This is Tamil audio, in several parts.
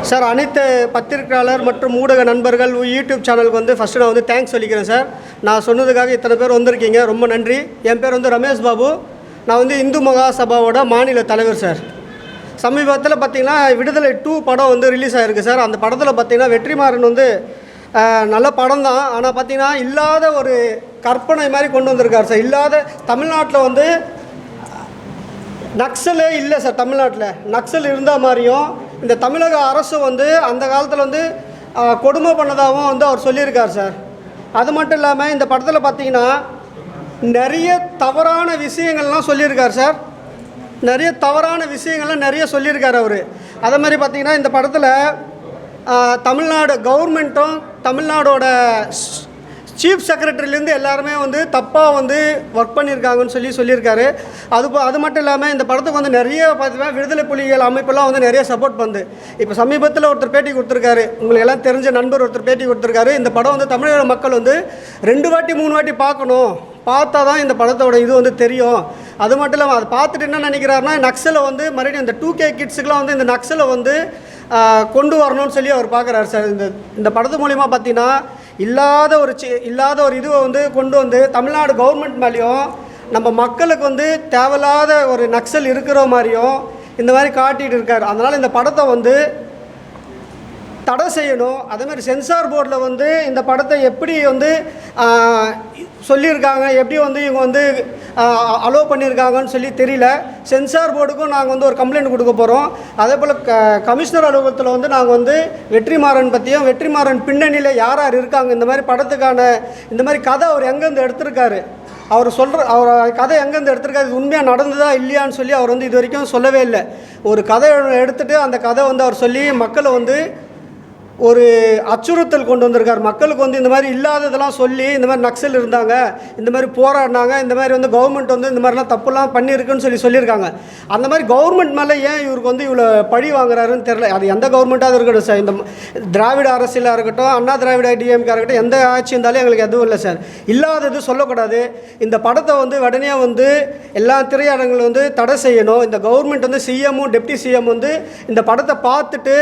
சார் அனைத்து பத்திரிகையாளர் மற்றும் ஊடக நண்பர்கள் யூடியூப் சேனலுக்கு வந்து ஃபஸ்ட்டு நான் வந்து தேங்க்ஸ் சொல்லிக்கிறேன் சார். நான் சொன்னதுக்காக இத்தனை பேர் வந்திருக்கீங்க, ரொம்ப நன்றி. என் பேர் வந்து ரமேஷ் பாபு. நான் வந்து இந்து மகாசபாவோட மாநில தலைவர் சார். சமீபத்தில் பார்த்திங்கன்னா விடுதலை 2 படம் வந்து ரிலீஸ் ஆகிருக்கு சார். அந்த படத்தில் பார்த்திங்கன்னா வெற்றிமாறன் வந்து நல்ல படம் தான், ஆனால் பார்த்திங்கன்னா இல்லாத ஒரு கற்பனை மாதிரி கொண்டு வந்திருக்கார் சார். இல்லாத தமிழ்நாட்டில் வந்து நக்சலே இல்லை சார். தமிழ்நாட்டில் நக்சல் இருந்த மாதிரியும் இந்த தமிழக அரசு வந்து அந்த காலத்தில் வந்து கொடுமை பண்ணதாகவும் வந்து அவர் சொல்லியிருக்கார் சார். அது மட்டும் இல்லாமல் இந்த படத்தில் பார்த்திங்கன்னா நிறைய தவறான விஷயங்கள்லாம் சொல்லியிருக்கார் சார். நிறைய தவறான விஷயங்கள்லாம் நிறைய சொல்லியிருக்கார் அவர். அதே மாதிரி பார்த்திங்கன்னா இந்த படத்தில் தமிழ்நாடு கவர்மெண்ட்டும் தமிழ்நாடோட சீஃப் செக்ரட்டரிலேருந்து எல்லாருமே வந்து தப்பாக வந்து ஒர்க் பண்ணியிருக்காங்கன்னு சொல்லியிருக்காரு. அது மட்டும் இல்லாமல் இந்த படத்துக்கு வந்து நிறைய பார்த்தீங்கன்னா விடுதலை புலிகள் அமைப்பெல்லாம் வந்து நிறைய சப்போர்ட் பண்ணுது. இப்போ சமீபத்தில் ஒருத்தர் பேட்டி கொடுத்துருக்காரு, உங்களுக்கு எல்லாம் தெரிஞ்ச நண்பர் ஒருத்தர் பேட்டி கொடுத்துருக்காரு. இந்த படம் வந்து தமிழக மக்கள் வந்து 2 வாட்டி 3 வாட்டி பார்க்கணும், பார்த்தா தான் இந்த படத்தோட இது வந்து தெரியும். அது மட்டும் இல்லாமல் அதை பார்த்துட்டு என்ன நினைக்கிறாருன்னா நக்சலை வந்து மறுபடியும் இந்த 2K கிட்ஸுக்கெலாம் வந்து இந்த நக்சலை வந்து கொண்டு வரணும்னு சொல்லி அவர் பார்க்குறாரு சார். இந்த படத்து மூலிமா பார்த்தீங்கன்னா இல்லாத ஒரு இதுவை வந்து கொண்டு வந்து தமிழ்நாடு கவர்மெண்ட் மேலேயும் நம்ம மக்களுக்கு வந்து தேவையில்லாத ஒரு நக்சல் இருக்கிற மாதிரியும் இந்த மாதிரி காட்டிகிட்டு இருக்கார். அதனால் இந்த படத்தை வந்து தடை செய்யணும். அதேமாதிரி சென்சார் போர்டில் வந்து இந்த படத்தை எப்படி வந்து சொல்லியிருக்காங்க, எப்படி வந்து இவங்க வந்து அலோவ் பண்ணியிருக்காங்கன்னு சொல்லி தெரியல. சென்சார் போர்டுக்கும் நாங்கள் வந்து ஒரு கம்ப்ளைண்ட் கொடுக்க போகிறோம். அதே போல் கமிஷனர் அலுவலகத்தில் வந்து நாங்கள் வந்து வெற்றிமாறன் பற்றியும் வெற்றிமாறன் பின்னணியில் யார் யார் இருக்காங்க, இந்த மாதிரி படத்துக்கான இந்த மாதிரி கதை அவர் எங்கேருந்து எடுத்திருக்காரு, அவர் கதை எங்கேருந்து எடுத்திருக்காரு, இது உண்மையாக நடந்ததா இல்லையான்னு சொல்லி அவர் வந்து இது வரைக்கும் சொல்லவே இல்லை. ஒரு கதை எடுத்துகிட்டு அந்த கதை வந்து அவர் சொல்லி மக்களை வந்து ஒரு அச்சுறுத்தல் கொண்டு வந்திருக்கார். மக்களுக்கு வந்து இந்த மாதிரி இல்லாததெல்லாம் சொல்லி இந்த மாதிரி நக்சல் இருந்தாங்க, இந்த மாதிரி போராடினாங்க, இந்த மாதிரி வந்து கவர்மெண்ட் வந்து இந்த மாதிரிலாம் தப்புலாம் பண்ணியிருக்குன்னு சொல்லியிருக்காங்க. அந்த மாதிரி கவர்மெண்ட் மேலே ஏன் இவருக்கு வந்து இவ்வளோ பழி வாங்குறாருன்னு தெரில. அது எந்த கவர்மெண்ட்டாக இருக்கட்டும் சார், இந்த திராவிட அரசியலாக இருக்கட்டும், அண்ணா திராவிட டிஎம்கே இருக்கட்டும், எந்த ஆட்சி இருந்தாலும் எங்களுக்கு எதுவும் இல்லை சார். இல்லாதது சொல்லக்கூடாது. இந்த படத்தை வந்து உடனே வந்து எல்லா திரையரங்களும் வந்து தடை செய்யணும். இந்த கவர்மெண்ட் வந்து சிஎம்மும் டெப்டி சிஎம் வந்து இந்த படத்தை பார்த்துட்டு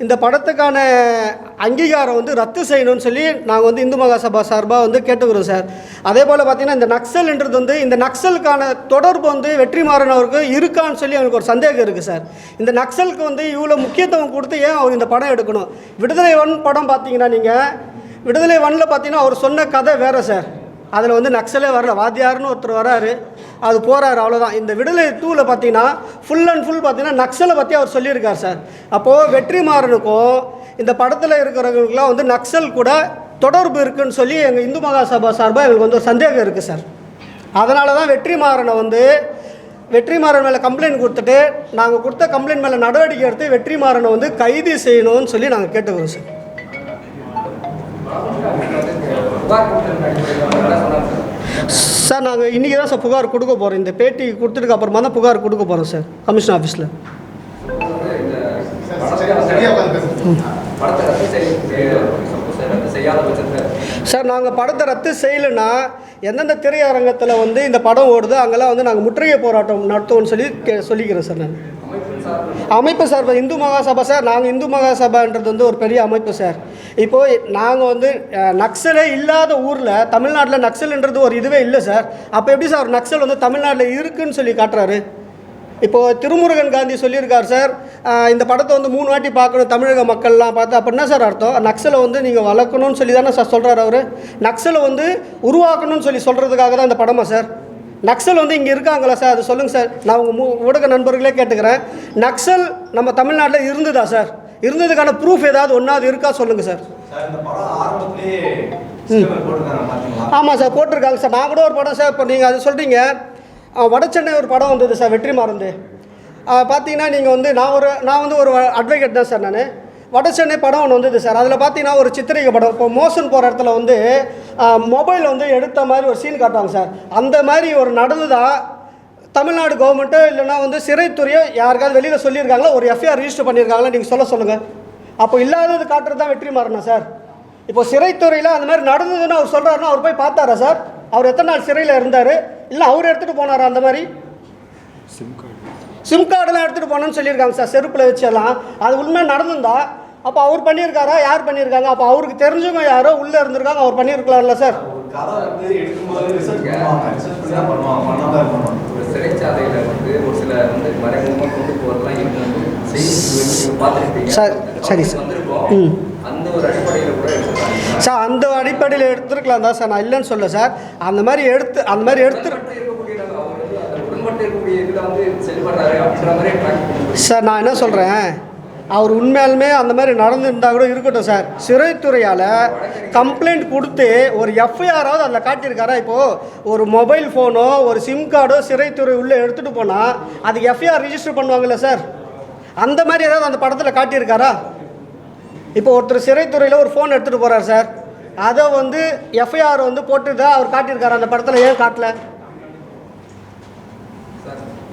இந்த படத்துக்கான அங்கீகாரம் வந்து ரத்து செய்யணும்னு சொல்லி நாங்கள் வந்து இந்து மகாசபா சார்பாக வந்து கேட்டுக்கிறோம் சார். அதே போல் பார்த்திங்கன்னா இந்த நக்சல்ன்றது வந்து இந்த நக்சலுக்கான தொடர்பு வந்து வெற்றிமாறன் அவருக்கு இருக்கான்னு சொல்லி எனக்கு ஒரு சந்தேகம் இருக்குது சார். இந்த நக்சலுக்கு வந்து இவ்வளோ முக்கியத்துவம் கொடுத்து ஏன் அவர் இந்த படம் எடுக்கணும்? விடுதலை 1 படம் பார்த்தீங்கன்னா நீங்கள் விடுதலை 1ல் பார்த்தீங்கன்னா அவர் சொன்ன கதை வேறு சார். அதில் வந்து நக்சலே வரல, வாத்தியார்னு ஒருத்தர் வராரு, அது போகிறாரு, அவ்வளோதான். இந்த விடுதலை 2ல் பார்த்தீங்கன்னா ஃபுல் அண்ட் ஃபுல் பார்த்தீங்கன்னா நக்சலை பற்றி அவர் சொல்லியிருக்கார் சார். அப்போது வெற்றிமாறனுக்கும் இந்த படத்தில் இருக்கிறவங்களுக்குலாம் வந்து நக்சல் கூட தொடர்பு இருக்குதுன்னு சொல்லி எங்கள் இந்து மகாசபா சார்பாக எங்களுக்கு வந்து ஒரு சந்தேகம் இருக்குது சார். அதனால தான் வெற்றிமாறன் மேலே கம்ப்ளைண்ட் கொடுத்துட்டு நாங்கள் கொடுத்த கம்ப்ளைண்ட் மேலே நடவடிக்கை எடுத்து வெற்றிமாறனை வந்து கைது செய்யணும்னு சொல்லி நாங்கள் கேட்டுக்கிறோம் சார். சார் நாங்கள் இன்றைக்கி தான் சார் புகார் கொடுக்க போகிறோம். இந்த பேட்டி கொடுத்ததுக்கு அப்புறமா தான் புகார் கொடுக்க போகிறோம் சார் கமிஷன் ஆஃபீஸில். சார் நாங்கள் படத்தை ரத்து செய்யலைன்னா எந்தெந்த திரையரங்கத்தில் வந்து இந்த படம் ஓடுதோ அங்கெல்லாம் வந்து நாங்கள் முற்றுகை போராட்டம் நடத்துவோம்னு சொல்லிக்கிறேன் சார். நான் அமைப்பு சார் இந்து மகாசபா சார். நாங்கள் இந்து மகாசபான்றது வந்து ஒரு பெரிய அமைப்பு சார். இப்போது நாங்கள் வந்து நக்சலே இல்லாத ஊரில் தமிழ்நாட்டில் நக்சல்ன்றது ஒரு இதுவே இல்லை சார். அப்போ எப்படி சார் ஒரு நக்சல் வந்து தமிழ்நாட்டில் இருக்குதுன்னு சொல்லி காட்டுறாரு? இப்போது திருமுருகன் காந்தி சொல்லியிருக்கார் சார், இந்த படத்தை வந்து 3 வாட்டி பார்க்கணும் தமிழக மக்கள்லாம் பார்த்து. அப்போ என்ன சார் அர்த்தம்? நக்சலை வந்து நீங்கள் வளர்க்கணும்னு சொல்லி தானே சார் சொல்கிறார் அவர். நக்சலை வந்து உருவாக்கணும்னு சொல்லி சொல்கிறதுக்காக தான் இந்த படமா சார்? நக்சல் வந்து இங்கே இருக்காங்களா சார்? அது சொல்லுங்கள் சார். நான் உங்கள் ஊடக நண்பர்களே கேட்டுக்கிறேன், நக்சல் நம்ம தமிழ்நாட்டில் இருந்ததா சார்? இருந்ததுக்கான ப்ரூஃப் ஏதாவது ஒன்றாவது இருக்கா சொல்லுங்கள் சார். ஆமாம் சார், போட்டிருக்காங்க சார். நான் கூட ஒரு படம் சார், இப்போ நீங்கள் அது சொல்கிறீங்க, வடச்சென்னை ஒரு படம் வந்தது சார், வெற்றிமாறன். பார்த்தீங்கன்னா நீங்கள் வந்து நான் வந்து ஒரு அட்வொகேட் தான் சார். நான் வடச்சென்னை படம் ஒன்று வந்தது சார். அதில் பார்த்தீங்கன்னா ஒரு சித்திரிகை படம், இப்போ மோசன் போகிற இடத்துல வந்து மொபைல் வந்து எடுத்த மாதிரி ஒரு சீன் காட்டுவாங்க சார். அந்த மாதிரி ஒரு நடந்ததா தமிழ்நாடு கவர்மெண்ட்டோ இல்லைன்னா வந்து சிறைத்துறையோ யாருக்காவது வெளியில் சொல்லியிருக்காங்களா, ஒரு எஃப்ஐஆர் ரிஜிஸ்டர் பண்ணியிருக்காங்களா? நீங்கள் சொல்லுங்கள். அப்போ இல்லாதது காட்டுறது தான் வெற்றிமாறனா சார்? இப்போ சிறைத்துறையில் அந்த மாதிரி நடந்ததுன்னு அவர் சொல்கிறாருன்னா அவர் போய் பார்த்தாரா சார்? அவர் எத்தனை நாள் சிறையில் இருந்தார்? இல்லை அவர் எடுத்துகிட்டு போனாரா? அந்த மாதிரி சிம் கார்டெல்லாம் எடுத்துகிட்டு போனோன்னு சொல்லியிருக்காங்க சார், செருப்பில் வச்செல்லாம். அது உண்மையாக நடந்திருந்தா அப்போ அவர் பண்ணியிருக்காரா, யார் பண்ணியிருக்காங்க? அப்போ அவருக்கு தெரிஞ்சவங்க யாரோ உள்ளே இருந்திருக்காங்க, அவர் பண்ணியிருக்கலாம்ல சார். ஒரு சிறைச்சாலையில் ஒரு சில மறைமுகமாக கொண்டு போகிறதுலாம் பார்த்துருப்பீங்க சார். சரி சார். அந்த ஒரு அடிப்படையில் கூட எடுத்துருக்காங்க சார். அந்த அடிப்படையில் எடுத்துருக்கலாம் தான் சார், நான் இல்லைன்னு சொல்ல சார். அந்த மாதிரி எடுத்து சார், நான் என்ன சொல்கிறேன், அவர் உண்மையாலுமே அந்த மாதிரி நடந்துருந்தால் கூட இருக்கட்டும் சார். சிறைத்துறையால் கம்ப்ளைண்ட் கொடுத்து ஒரு எஃப்ஐஆராவது அதில் காட்டியிருக்காரா? இப்போது ஒரு மொபைல் ஃபோனோ ஒரு சிம் கார்டோ சிறைத்துறை உள்ளே எடுத்துகிட்டு போனால் அதுக்கு எஃப்ஐஆர் ரிஜிஸ்டர் பண்ணுவாங்கள்ல சார். அந்த மாதிரி ஏதாவது அந்த படத்தில் காட்டியிருக்காரா? இப்போ ஒருத்தர் சிறைத்துறையில் ஒரு ஃபோன் எடுத்துகிட்டு போகிறார் சார், அதை எஃப்ஐஆர் போட்டு தான் அவர் காட்டியிருக்காரு. அந்த படத்தில் ஏன் காட்டல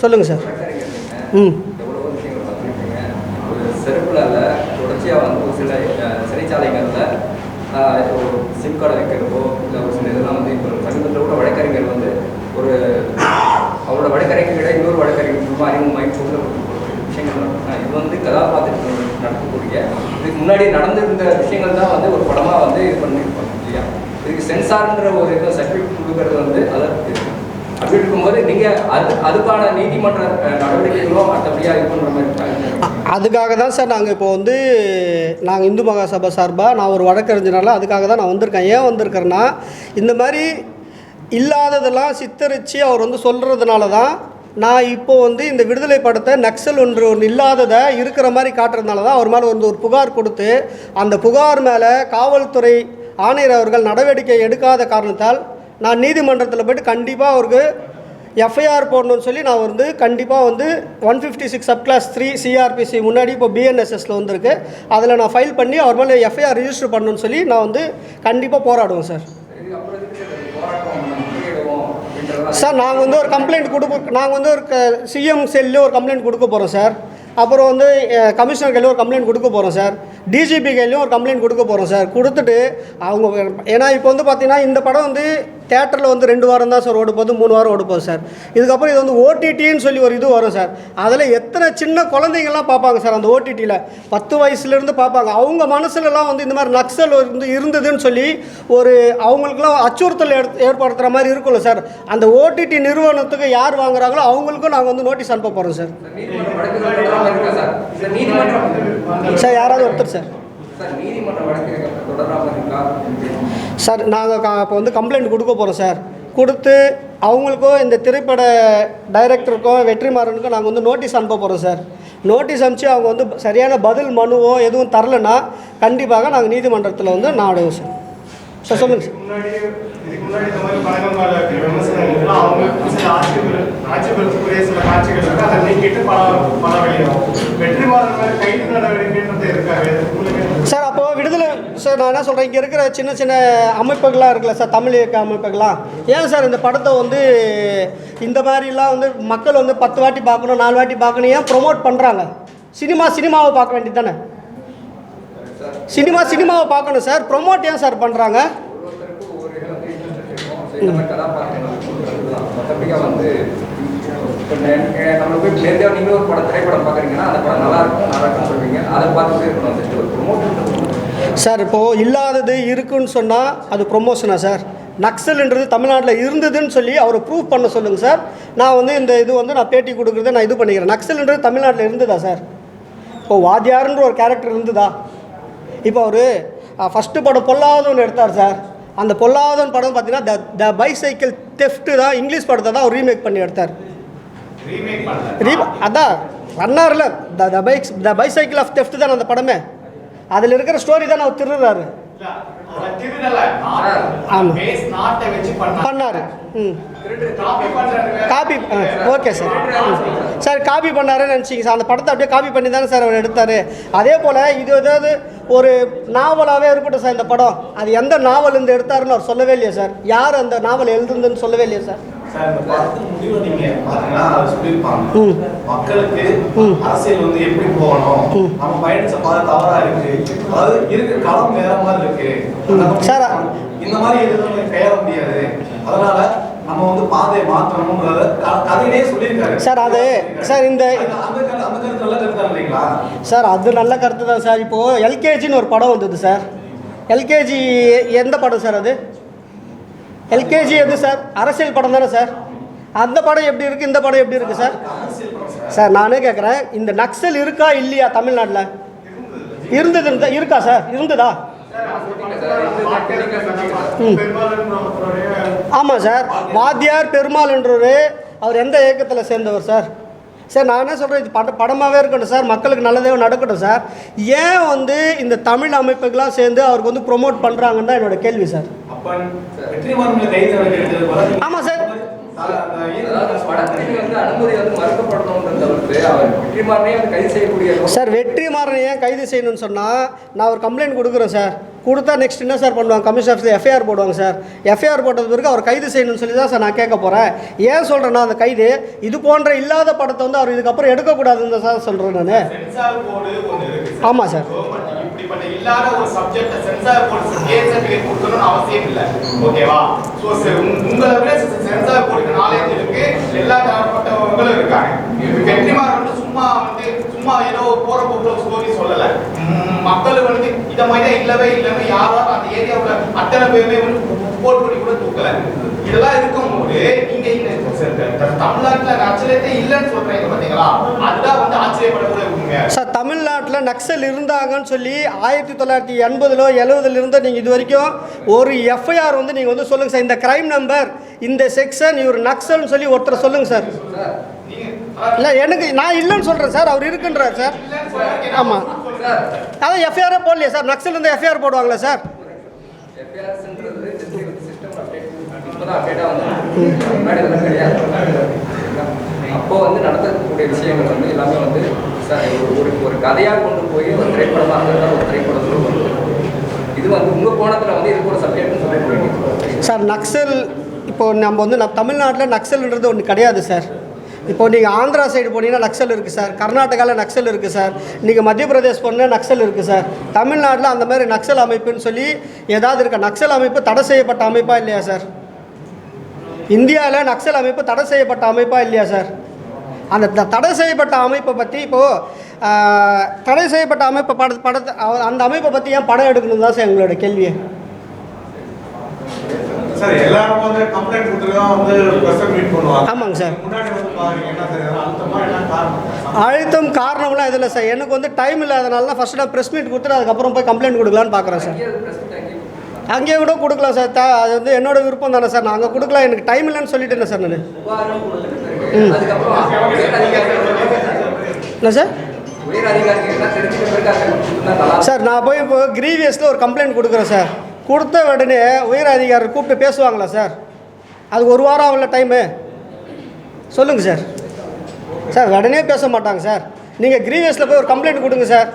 சொல்லுங்கள் சார். செருப்புலால் தொடர்ச்சியாக ஒரு சில சிறைச்சாலைகளில் ஒரு சிம் கார்டை வைக்கிறதோ இல்லை ஒரு சில இதெல்லாம் இப்போ சமீபத்தில் கூட வழக்கறிஞர் ஒரு அவரோட வழக்கறிஞர் விட இன்னொரு வழக்கறிஞர் ரொம்ப அறிமுகமாகி சொல்ல விஷயங்கள் இது கதாபாத்திரத்தில் நடக்கக்கூடிய இதுக்கு முன்னாடி நடந்திருந்த விஷயங்கள் தான் ஒரு படமாக இது பண்ணியிருப்பாங்க இல்லையா? இதுக்கு சென்சார்ன்ற ஒரு இது சர்டிஃபிகேட் கொடுக்கறது அதை அப்படி இருக்கும்போது நீங்கள் அதுக்கான நீதிமன்ற நடவடிக்கைகளும் மற்றபடியாக இது பண்ணுற மாதிரி அதுக்காக தான் சார் நாங்கள் இப்போ நாங்கள் இந்து மகாசபை சார்பாக நான் ஒரு வழக்கறிஞனால அதுக்காக தான் நான் வந்திருக்கேன். ஏன் வந்திருக்கேன்னா, இந்த மாதிரி இல்லாததெல்லாம் சித்தரித்து அவர் சொல்கிறதுனால தான் நான் இப்போது இந்த விடுதலை படத்தை நக்சல் ஒன்று இல்லாததை இருக்கிற மாதிரி காட்டுறதுனால தான் அவர் மேலே ஒரு புகார் கொடுத்து அந்த புகார் மேலே காவல்துறை ஆணையர் அவர்கள் நடவடிக்கை எடுக்காத காரணத்தால் நான் நீதிமன்றத்தில் போய்ட்டு கண்டிப்பாக அவருக்கு எஃப்ஐஆர் போடணும்னு சொல்லி நான் கண்டிப்பாக 156 சப்கிளாஸ் 3 சிஆர்பிசி முன்னாடி இப்போ பிஎன்எஸ்எஸில் வந்திருக்கு, அதில் நான் ஃபைல் பண்ணி அவர் மேலே எஃப்ஐஆர் ரிஜிஸ்டர் பண்ணணும்னு சொல்லி நான் கண்டிப்பாக போராடுவேன் சார். சார், நாங்கள் ஒரு கம்ப்ளைண்ட் நாங்கள் ஒரு சிஎம் செல்லில் ஒரு கம்ப்ளைண்ட் கொடுக்க போகிறோம் சார். அப்புறம் கமிஷனர் கையிலும் ஒரு கம்ப்ளைண்ட் கொடுக்க போகிறோம் சார். டிஜிபி கையிலையும் ஒரு கம்ப்ளைண்ட் கொடுக்க போகிறோம் சார். கொடுத்துட்டு அவங்க ஏன்னா இப்போ பார்த்தீங்கன்னா இந்த படம் தேட்டரில் 2 வாரம் தான் சார் ஓட போகுது, 3 வாரம் ஓட போகுது சார். இதுக்கப்புறம் இது ஓடிடின்னு சொல்லி ஒரு இது வரும் சார். அதில் எத்தனை சின்ன குழந்தைங்கள்லாம் பார்ப்பாங்க சார். அந்த ஓடிடியில் 10 வயசுலேருந்து பார்ப்பாங்க. அவங்க மனசுலலாம் இந்த மாதிரி நக்சல் இருந்ததுன்னு சொல்லி ஒரு அவங்களுக்குலாம் அச்சுறுத்தல் ஏற்படுத்துகிற மாதிரி இருக்கும்ல சார். அந்த ஓடிடி நிறுவனத்துக்கு யார் வாங்குறாங்களோ அவங்களுக்கும் நாங்கள் நோட்டீஸ் அனுப்ப போகிறோம் சார். சார், யாராவது ஒருத்தர் சார். சார், நாங்கள் இப்போ கம்ப்ளைண்ட் கொடுக்க போகிறோம் சார். கொடுத்து அவங்களுக்கோ இந்த திரைப்பட டைரக்டருக்கோ வெற்றிமாறனுக்கோ நாங்கள் நோட்டீஸ் அனுப்ப போகிறோம் சார். நோட்டீஸ் அனுப்பிச்சு அவங்க சரியான பதில் மனுவோ எதுவும் தரலைன்னா கண்டிப்பாக நாங்கள் நீதிமன்றத்தில் நாடுவோம் சார். சார், சொல்லுங்கள் சார். சார், அப்போது விடுதலை சார் நான் என்ன சொல்கிறேன், இங்கே இருக்கிற சின்ன சின்ன அமைப்புகள்லாம் இருக்குல்ல சார், தமிழ் இயக்க அமைப்புகள்லாம் ஏன் சார் இந்த படத்தை இந்த மாதிரிலாம் மக்கள் 10 வாட்டி பார்க்கணும் 4 வாட்டி பார்க்கணும் ஏன் ப்ரொமோட் பண்ணுறாங்க? சினிமாவை பார்க்க வேண்டியது தானே? சினிமாவை பார்க்கணும் சார். ப்ரொமோட் ஏன் சார் பண்ணுறாங்க? நீங்களும் ஒரு திரைப்படம் பார்க்குறீங்கன்னா அந்த படம் நல்லா இருக்கும் சொல்வீங்க, அதை பார்த்துட்டே இருக்கணும் ஒரு ப்ரொமோஷன் சார். இப்போது இல்லாதது இருக்குன்னு சொன்னால் அது ப்ரொமோஷனா சார்? நக்சல்ன்றது தமிழ்நாட்டில் இருந்ததுன்னு சொல்லி அவரை ப்ரூவ் பண்ண சொல்லுங்கள் சார். நான் இந்த இது நான் பேட்டி கொடுக்குறத நான் இது பண்ணிக்கிறேன். நக்சல்ன்றது தமிழ்நாட்டில் இருந்ததா சார்? இப்போது வாத்தியார்ன்ற ஒரு கேரக்டர் இருந்ததா? இப்போ அவர் ஃபஸ்ட்டு படம் பொல்லாதவன் எடுத்தார் சார். அந்த பொல்லாதவன் படம் பார்த்தீங்கன்னா த பைசைக்கிள் தெஃப்ட்டு தான் இங்கிலீஷ் படத்தை தான் அவர் ரீமேக் பண்ணி எடுத்தார். அதான் பண்ணார்ல, த பைசைக்கிள் ஆஃப் தெஃப்ட் தான் அந்த படமே. அதில் இருக்கிற ஸ்டோரி தான் அவர் திருடுறாரு. பண்ணாரு. Copy. Okay sir. Sir, copy பண்ணாருன்னு நினச்சிங்க சார். அந்த படத்தை அப்படியே காப்பி பண்ணி தானே சார் அவர் எடுத்தார். அதே போல் இது ஏதாவது ஒரு நாவலாகவே இருக்கட்டும் சார். இந்த படம் அது எந்த நாவல் எடுத்தாருன்னு அவர் சொல்லவே இல்லையா சார்? யார் அந்த நாவல் எழுதுன்னு சொல்லவே இல்லையா சார்? மக்களுக்கு அரசியல் எப்படி போகணும், நம்ம பயணிச்ச பாதை தவறா இருக்கு, அதாவது இருக்க களம் வேற மாதிரி இருக்கு சார். இந்த மாதிரி எதுவும் கையாள முடியாது. அதனால நம்ம வந்து பாதையை மாற்றணும்ன்றத கதையிலே சொல்லியிருக்காரு சார் அது சார் இந்த அந்த கருத்து நல்ல கருத்தா இல்லைங்களா? சார் அது நல்ல கருத்து தான் சார். இப்போது எல்கேஜின்னு ஒரு படம் வந்தது சார். எல்கேஜி எந்த படம் சார் அது? எல்கேஜி எது சார்? அரசியல் படம் தானே சார்? அந்த படம் எப்படி இருக்குது, இந்த படம் எப்படி இருக்குது சார்? சார் நானே கேட்குறேன், இந்த நக்சல் இருக்கா இல்லையா தமிழ்நாட்டில்? இருந்தது இருக்கா சார்? இருந்ததா? ஆமாம் சார். வாத்தியார் பெருமாள் என்றவர் அவர் எந்த இயக்கத்தில் சேர்ந்தவர் சார்? சார் நான் என்ன சொல்கிறேன், இது படமாகவே இருக்கட்டும் சார், மக்களுக்கு நல்லதே நடக்கட்டும் சார். ஏன் வந்து இந்த தமிழ் அமைப்புகள்லாம் சேர்ந்து அவருக்கு வந்து ப்ரொமோட் பண்ணுறாங்கன்னு தான் என்னோட கேள்வி சார். ஆமாம் சார். சார் வெற்றிமாறனை ஏன் கைது செய்யணும்னு சொன்னால் நான் ஒரு கம்ப்ளைண்ட் கொடுக்குறேன் சார். கொடுத்தா நெக்ஸ்ட் என்ன சார் பண்ணுவாங்க? கமிஷன் ஆஃபீஸில் எஃப்ஐஆர் போடுவாங்க சார். எஃப்ஐஆர் போட்டது பிறகு அவர் கைது செய்யணும்னு சொல்லி தான் சார் நான் கேட்க போகிறேன். ஏன் சொல்கிறேன்னா அந்த கைது இது போன்ற இல்லாத படத்தை வந்து அவர் இதுக்கப்புறம் எடுக்கக்கூடாதுன்னு சார் சொல்கிறேன் நான். ஆமாம் சார். இப்படிப்பட்ட இல்லாத ஒரு சப்ஜெக்ட் சென்சார் போர்டு ஏன் சர்டிஃபிகேட் கொடுக்கணும்னு அவசியம் இல்லை. ஓகேவா? ஸோ உங்களை விட சென்சார் போர்டுக்கு நாலேஜ் இருக்கு, எல்லா தரப்பட்டவங்களும் இருக்காங்க. வெற்றிமாறன் சும்மா ஏதோ போற போக்குல ஸ்டோரி சொல்லல. மக்கள் வந்து இத மாதிரி இல்லவே இல்லைன்னு யாராவது அந்த ஏரியாவில் அத்தனை பேருமே வந்து போட் பண்ணி கூட தூக்கல. இதெல்லாம் இருக்கும்போது நீங்க தமிழ்நாட்டில் நக்சலைட்டே இல்லைன்னு சொல்றீங்க பார்த்தீங்களா? அதுதான் வந்து ஆச்சரியப்படக்கூடிய உண்மை சார். தமிழ்நாட்டில் நக்சல் இருந்தாங்கன்னு சொல்லி 1980 70 இருந்து நீங்கள் இது வரைக்கும் ஒரு எஃப்ஐஆர் வந்து நீங்கள் வந்து சொல்லுங்கள் சார். இந்த கிரைம் நம்பர், இந்த செக்ஷன், இவர் நக்சல்னு சொல்லி ஒருத்தர் சொல்லுங்கள் சார். இல்லை எனக்கு நான் இல்லைன்னு சொல்கிறேன் சார், அவர் இருக்குன்றார் சார். ஆமாம், அதான் எஃப்ஐஆரே போடலையே சார். நக்சல் இருந்து எஃப்ஐஆர் போடுவாங்களா சார்? அப்போ வந்து நடத்தக்கூடிய விஷயங்கள் வந்து எல்லாமே வந்து ஒரு கதையாக கொண்டு போய் ஒரு திரைப்படமாக இருந்தால் ஒரு திரைப்படத்தில் இது வந்து உங்கள் கோணத்தில் வந்து இதுக்கு ஒரு சப்ஜெக்ட்னு சொல்லிட்டு சார். நக்சல் இப்போது நம்ம வந்து தமிழ்நாட்டில் நக்சல்ன்றது ஒன்று கிடையாது சார். இப்போது நீங்கள் ஆந்திரா சைடு போனீங்கன்னா நக்சல் இருக்குது சார். கர்நாடகாவில் நக்சல் இருக்குது சார். நீங்கள் மத்திய பிரதேஷ் போனால் நக்சல் இருக்குது சார். தமிழ்நாட்டில் அந்த மாதிரி நக்சல் அமைப்புன்னு சொல்லி ஏதாவது இருக்கா? நக்சல் அமைப்பு தடை செய்யப்பட்ட அமைப்பாக இல்லையா சார்? இந்தியாவில் நக்சல் அமைப்பு தடை செய்யப்பட்ட அமைப்பாக இல்லையா சார்? அந்த தடை செய்யப்பட்ட அமைப்பை பற்றி இப்போது தடை செய்யப்பட்ட அமைப்பை படத்தை அந்த அமைப்பை பற்றி ஏன் படம் எடுக்கணும் தான் சார் எங்களோட கேள்வியை. சார் எல்லாரும் வந்து கம்ப்ளைண்ட் கொடுத்துட்டு தான் வந்து பிரஸ் மீட் பண்ணுவாங்க. ஆமாங்க சார். முன்னாடி வந்து பாருங்க என்ன தெரியாது அழுத்தமா என்ன காரணம்? அழுத்தம் காரணம்லாம் எதுவும் இல்லை சார். எனக்கு வந்து டைம் இல்லாதனால தான் ஃபஸ்ட்டு நான் ப்ரெஸ் மீட் கொடுத்துட்டு அதுக்கப்புறம் போய் கம்ப்ளைண்ட் கொடுக்கலான்னு பார்க்குறேன் சார். அங்கேயே கூட கொடுக்கலாம் சார். அது வந்து என்னோட விருப்பம் தானே சார். நான் அங்கே கொடுக்கலாம், எனக்கு டைம் இல்லைன்னு சொல்லிட்டேன் சார் நான். என்ன சார்? சார் நான் போய் இப்போ கிரீவியஸில் ஒரு கம்ப்ளைண்ட் கொடுக்குறேன் சார். கொடுத்த உடனே உயர் அதிகாரி கூப்பிட்டு பேசுவாங்களா சார்? அது ஒரு வாரம் ஆகல டைமு. சொல்லுங்கள் சார். சார் உடனே பேச மாட்டாங்க சார். நீங்கள் கிரீவியஸில் போய் ஒரு கம்ப்ளைண்ட் கொடுங்க சார்.